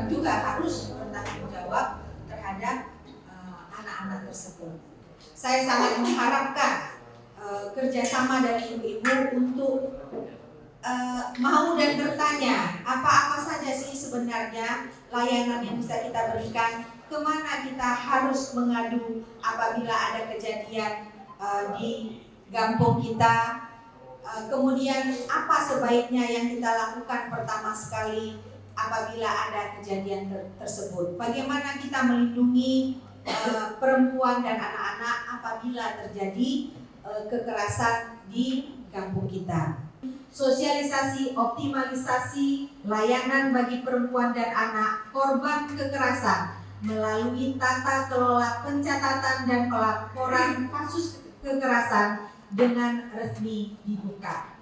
juga harus bertanggung jawab terhadap anak-anak tersebut. Saya sangat mengharapkan kerjasama dari ibu-ibu untuk mau dan bertanya apa-apa saja sih sebenarnya layanan yang bisa kita berikan, kemana kita harus mengadu apabila ada kejadian di kampung kita, kemudian apa sebaiknya yang kita lakukan pertama sekali apabila ada kejadian tersebut, bagaimana kita melindungi perempuan dan anak-anak apabila terjadi kekerasan di kampung kita. Sosialisasi, optimalisasi layanan bagi perempuan dan anak korban kekerasan melalui tata kelola pencatatan dan pelaporan kasus kekerasan dengan resmi dibuka.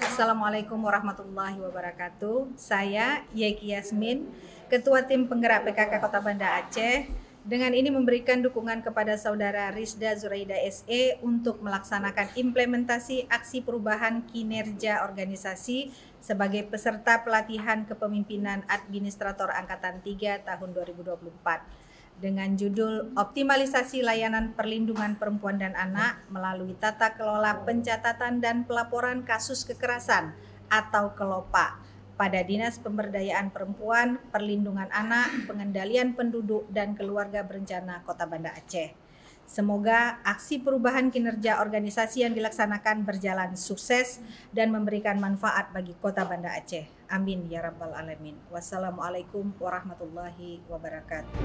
Assalamualaikum warahmatullahi wabarakatuh. Saya Yeki Yasmin, Ketua Tim Penggerak PKK Kota Banda Aceh. Dengan ini memberikan dukungan kepada Saudara Rizda Zuraida SE untuk melaksanakan implementasi aksi perubahan kinerja organisasi sebagai peserta pelatihan kepemimpinan Administrator Angkatan 3 tahun 2024 dengan judul Optimalisasi Layanan Perlindungan Perempuan dan Anak melalui Tata Kelola Pencatatan dan Pelaporan Kasus Kekerasan atau KELOPA pada Dinas Pemberdayaan Perempuan, Perlindungan Anak, Pengendalian Penduduk dan Keluarga Berencana Kota Banda Aceh. Semoga aksi perubahan kinerja organisasi yang dilaksanakan berjalan sukses dan memberikan manfaat bagi Kota Banda Aceh. Amin ya rabbal alamin. Wassalamualaikum warahmatullahi wabarakatuh.